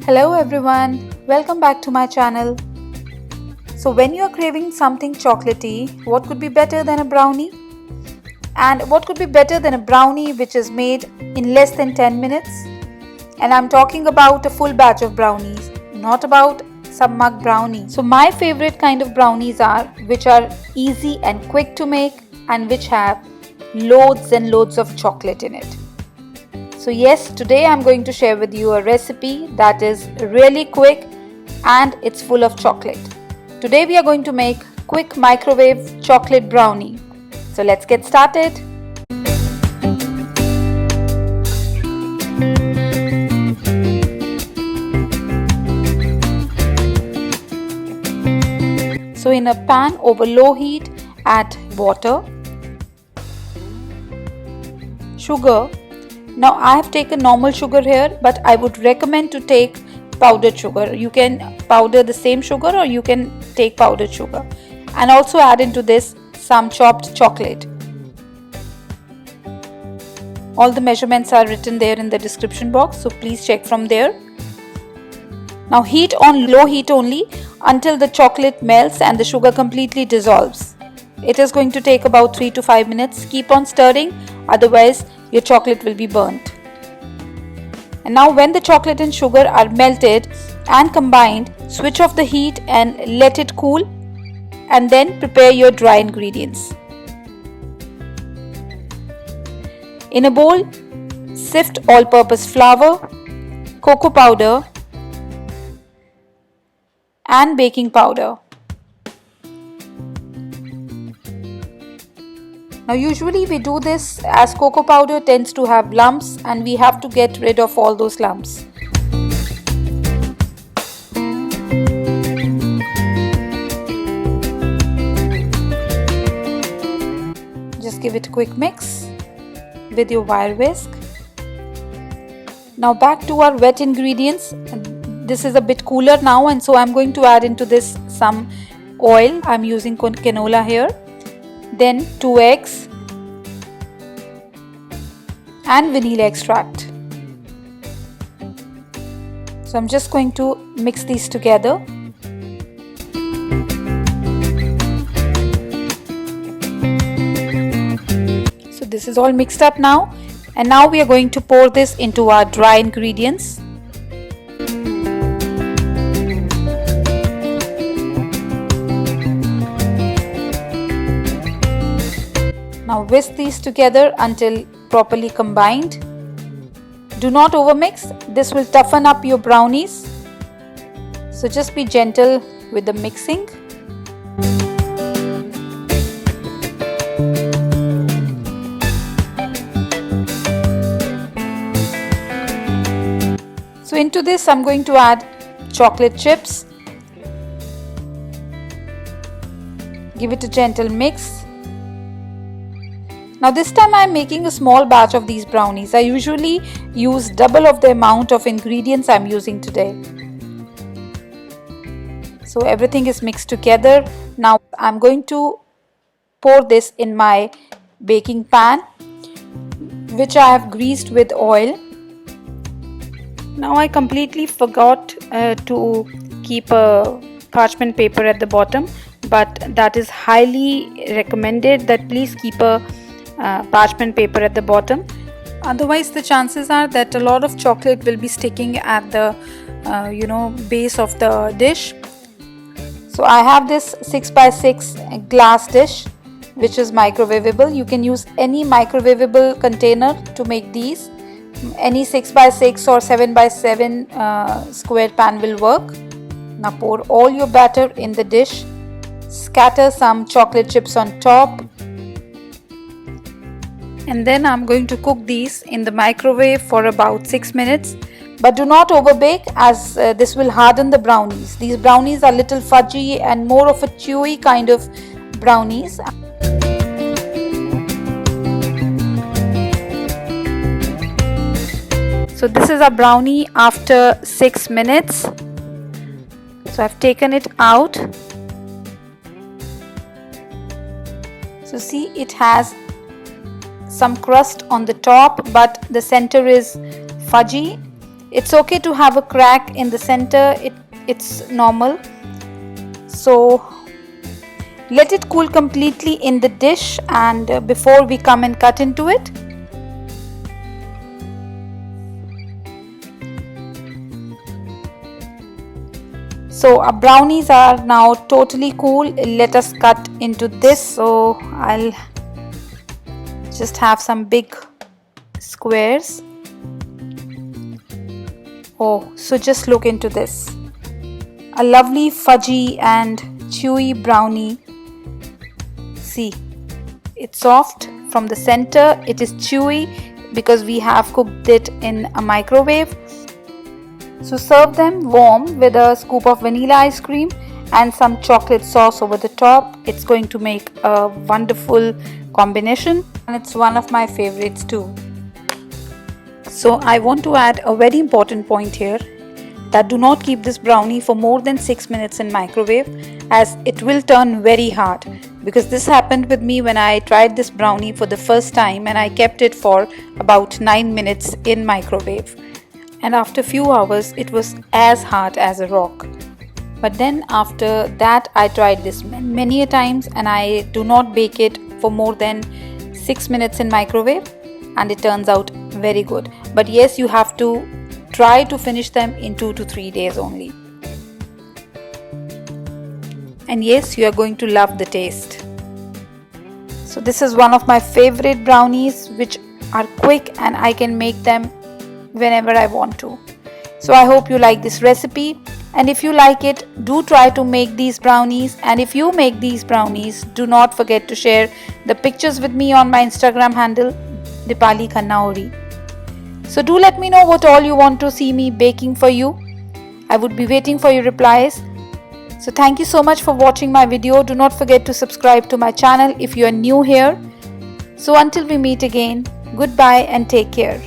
Hello everyone, welcome back to my channel. So when you are craving something chocolatey, what could be better than a brownie? And what could be better than a brownie which is made in less than 10 minutes? And I'm talking about a full batch of brownies, not about some mug brownie. So my favorite kind of brownies are which are easy and quick to make and which have loads and loads of chocolate in it. So yes, today I'm going to share with you a recipe that is really quick and it's full of chocolate. Today we are going to make quick microwave chocolate brownie. So let's get started. So in a pan over low heat, add water, sugar. Now I have taken normal sugar here, but I would recommend to take powdered sugar. You can powder the same sugar or you can take powdered sugar. And also add into this some chopped chocolate. All the measurements are written there in the description box, so please check from there. Now heat on low heat only until the chocolate melts and the sugar completely dissolves. It is going to take about 3 to 5 minutes. Keep on stirring, otherwise your chocolate will be burnt. And now when the chocolate and sugar are melted and combined, switch off the heat and let it cool, and then prepare your dry ingredients. In a bowl, sift all-purpose flour, cocoa powder and baking powder. Now usually we do this as cocoa powder tends to have lumps and we have to get rid of all those lumps. Just give it a quick mix with your wire whisk. Now back to our wet ingredients. This is a bit cooler now, and so I'm going to add into this some oil. I'm using canola here. Then 2 eggs and vanilla extract. So I'm just going to mix these together. So this is all mixed up now, and now we are going to pour this into our dry ingredients. Now whisk these together until properly combined. Do not overmix, this will toughen up your brownies. So just be gentle with the mixing. So into this I'm going to add chocolate chips. Give it a gentle mix. Now this time I am making a small batch of these brownies. I usually use double of the amount of ingredients I am using today. So everything is mixed together. Now I am going to pour this in my baking pan, which I have greased with oil. Now I completely forgot to keep a parchment paper at the bottom, but that is highly recommended that please keep a parchment paper at the bottom. Otherwise the chances are that a lot of chocolate will be sticking at the base of the dish. So I have this 6x6 glass dish which is microwavable. You can use any microwavable container to make these. Any 6x6 or 7x7 square pan will work. Now pour all your batter in the dish. Scatter some chocolate chips on top. And then I'm going to cook these in the microwave for about 6 minutes. But do not overbake, as this will harden the brownies. These brownies are little fudgy and more of a chewy kind of brownies. So this is a brownie after 6 minutes. So I've taken it out. So see, it has some crust on the top, but the center is fudgy. It's okay to have a crack in the center, it's normal. So let it cool completely in the dish and before we come and cut into it. So our brownies are now totally cool. Let us cut into this. So I'll just have some big squares. Oh, so just look into this. A lovely fudgy and chewy brownie. See, it's soft from the center. It is chewy because we have cooked it in a microwave. So serve them warm with a scoop of vanilla ice cream and some chocolate sauce over the top. It's going to make a wonderful combination and it's one of my favorites too. So I want to add a very important point here, that do not keep this brownie for more than 6 minutes in microwave, as it will turn very hard, because this happened with me when I tried this brownie for the first time and I kept it for about 9 minutes in microwave. And after few hours it was as hard as a rock. But then after that I tried this many a times and I do not bake it for more than 6 minutes in microwave and it turns out very good. But yes, you have to try to finish them in 2 to 3 days only. And yes, you are going to love the taste. So this is one of my favorite brownies which are quick and I can make them whenever I want to. So I hope you like this recipe, and if you like it, do try to make these brownies, and if you make these brownies, do not forget to share the pictures with me on my Instagram handle Deepali Ohri. So do let me know what all you want to see me baking for you. I would be waiting for your replies. So thank you so much for watching my video. Do not forget to subscribe to my channel if you are new here. So until we meet again, goodbye and take care.